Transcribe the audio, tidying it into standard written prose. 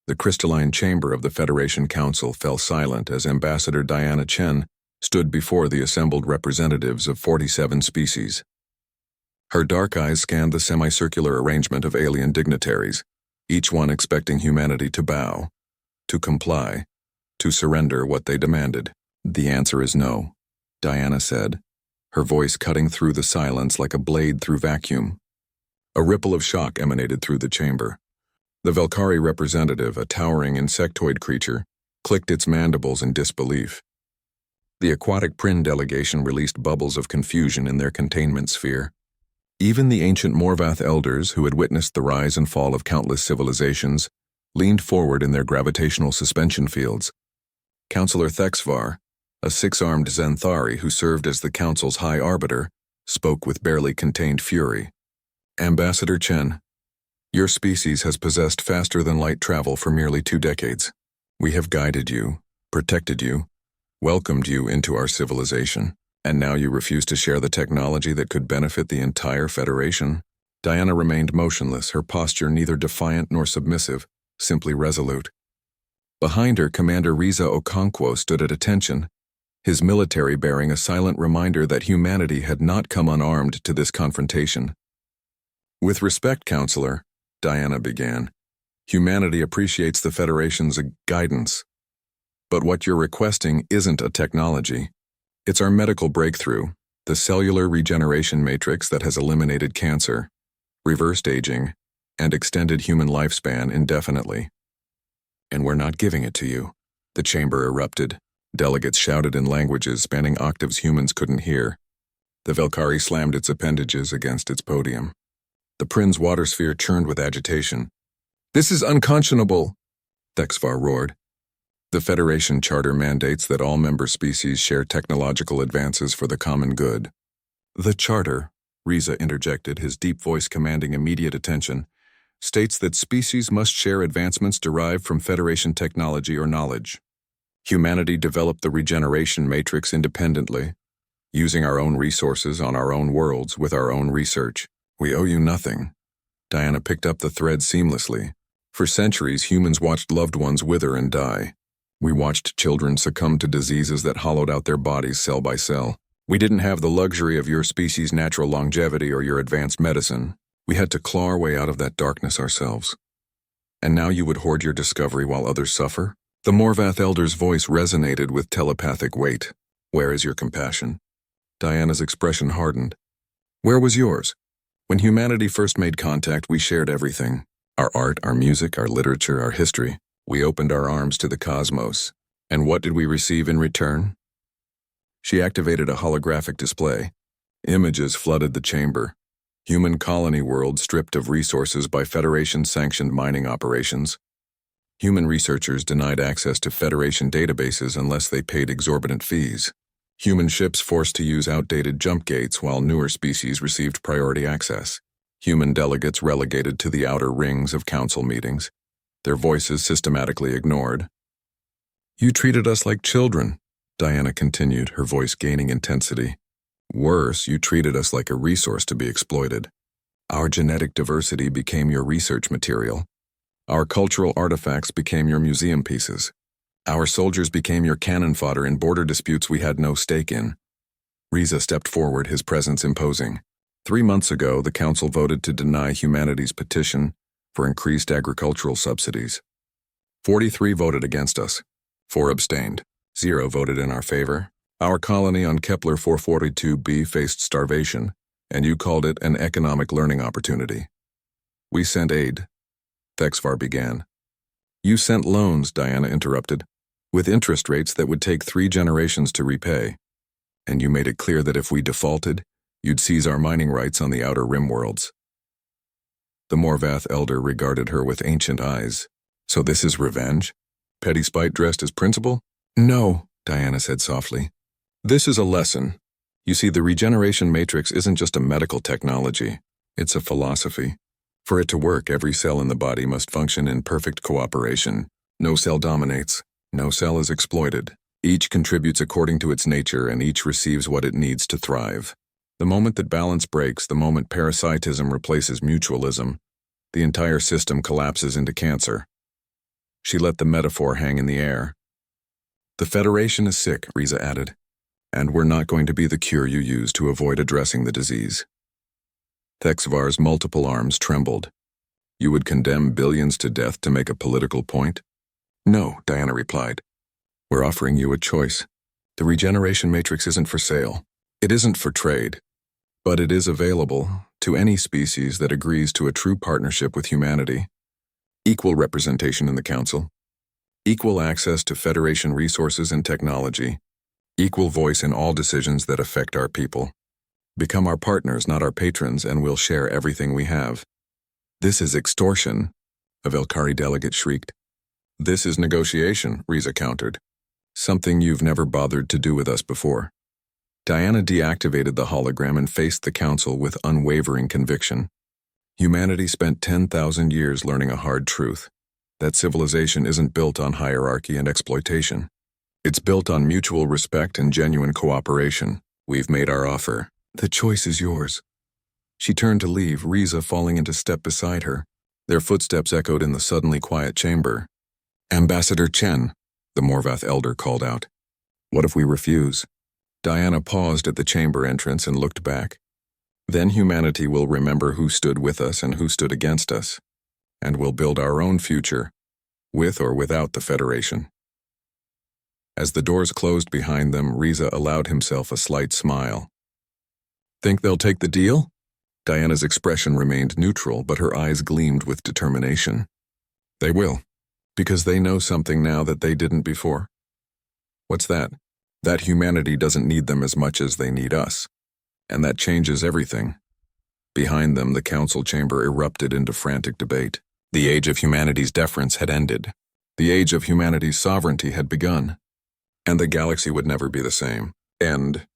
The crystalline chamber of the Federation Council fell silent as Ambassador Diana Chen stood before the assembled representatives of 47 species. Her dark eyes scanned the semicircular arrangement of alien dignitaries, each one expecting humanity to bow, to comply, to surrender what they demanded. "The answer is no," Diana said, her voice cutting through the silence like a blade through vacuum. A ripple of shock emanated through the chamber. The Velkari representative, a towering insectoid creature, clicked its mandibles in disbelief. The aquatic Prin delegation released bubbles of confusion in their containment sphere. Even the ancient Morvath elders, who had witnessed the rise and fall of countless civilizations, leaned forward in their gravitational suspension fields. Councillor Thexvar, a six-armed Zenthari who served as the Council's High Arbiter, spoke with barely contained fury. "Ambassador Chen, your species has possessed faster-than-light travel for merely 2 decades. We have guided you, protected you, welcomed you into our civilization, and now you refuse to share the technology that could benefit the entire Federation?" Diana remained motionless, her posture neither defiant nor submissive, simply resolute. Behind her, Commander Riza Okonkwo stood at attention, his military bearing a silent reminder that humanity had not come unarmed to this confrontation. "With respect, Counselor," Diana began, "humanity appreciates the Federation's guidance. But what you're requesting isn't a technology. It's our medical breakthrough, the cellular regeneration matrix that has eliminated cancer, reversed aging, and extended human lifespan indefinitely. And we're not giving it to you." The chamber erupted. Delegates shouted in languages spanning octaves humans couldn't hear. The Velkari slammed its appendages against its podium. The Prin's water sphere churned with agitation. "This is unconscionable," Thexvar roared. "The Federation Charter mandates that all member species share technological advances for the common good." "The Charter," Riza interjected, his deep voice commanding immediate attention, "states that species must share advancements derived from Federation technology or knowledge. Humanity developed the regeneration matrix independently, using our own resources on our own worlds with our own research. We owe you nothing." Diana picked up the thread seamlessly. "For centuries, humans watched loved ones wither and die. We watched children succumb to diseases that hollowed out their bodies cell by cell. We didn't have the luxury of your species' natural longevity or your advanced medicine. We had to claw our way out of that darkness ourselves. And now you would hoard your discovery while others suffer?" The Morvath elder's voice resonated with telepathic weight. "Where is your compassion?" Diana's expression hardened. "Where was yours? When humanity first made contact, we shared everything. Our art, our music, our literature, our history. We opened our arms to the cosmos. And what did we receive in return?" She activated a holographic display. Images flooded the chamber. Human colony worlds stripped of resources by Federation-sanctioned mining operations. Human researchers denied access to Federation databases unless they paid exorbitant fees. Human ships forced to use outdated jump gates while newer species received priority access. Human delegates relegated to the outer rings of council meetings, their voices systematically ignored. "You treated us like children," Diana continued, her voice gaining intensity. "Worse, you treated us like a resource to be exploited. Our genetic diversity became your research material. Our cultural artifacts became your museum pieces. Our soldiers became your cannon fodder in border disputes we had no stake in." Riza stepped forward, his presence imposing. 3 months ago, the Council voted to deny humanity's petition for increased agricultural subsidies. 43 voted against us. 4 abstained. 0 voted in our favor. Our colony on Kepler 442b faced starvation, and you called it an economic learning opportunity. We sent aid. Thexvar began. "You sent loans," Diana interrupted, "with interest rates that would take 3 generations to repay. And you made it clear that if we defaulted, you'd seize our mining rights on the outer rim worlds." The Morvath elder regarded her with ancient eyes. "So this is revenge? Petty spite dressed as principle?" "No," Diana said softly. "This is a lesson. You see, the regeneration matrix isn't just a medical technology. It's a philosophy. For it to work, every cell in the body must function in perfect cooperation. No cell dominates. No cell is exploited. Each contributes according to its nature, and each receives what it needs to thrive. The moment that balance breaks, the moment parasitism replaces mutualism, the entire system collapses into cancer." She let the metaphor hang in the air. The Federation is sick, Riza added, and we're not going to be the cure you use to avoid addressing the disease. Thexvar's multiple arms trembled. You would condemn billions to death to make a political point? No, Diana replied. We're offering you a choice. The regeneration matrix isn't for sale. It isn't for trade. But it is available to any species that agrees to a true partnership with humanity. Equal representation in the Council. Equal access to Federation resources and technology. Equal voice in all decisions that affect our people. Become our partners, not our patrons, and we'll share everything we have. This is extortion, a Velkari delegate shrieked. This is negotiation, Riza countered. Something you've never bothered to do with us before. Diana deactivated the hologram and faced the Council with unwavering conviction. Humanity spent 10,000 years learning a hard truth. That civilization isn't built on hierarchy and exploitation. It's built on mutual respect and genuine cooperation. We've made our offer. The choice is yours. She turned to leave, Riza falling into step beside her. Their footsteps echoed in the suddenly quiet chamber. Ambassador Chen, the Morvath elder called out. What if we refuse? Diana paused at the chamber entrance and looked back. Then humanity will remember who stood with us and who stood against us, and we'll build our own future, with or without the Federation. As the doors closed behind them, Riza allowed himself a slight smile. Think they'll take the deal? Diana's expression remained neutral, but her eyes gleamed with determination. They will, because they know something now that they didn't before. What's that? That humanity doesn't need them as much as they need us. And that changes everything. Behind them, the council chamber erupted into frantic debate. The age of humanity's deference had ended. The age of humanity's sovereignty had begun. And the galaxy would never be the same. End.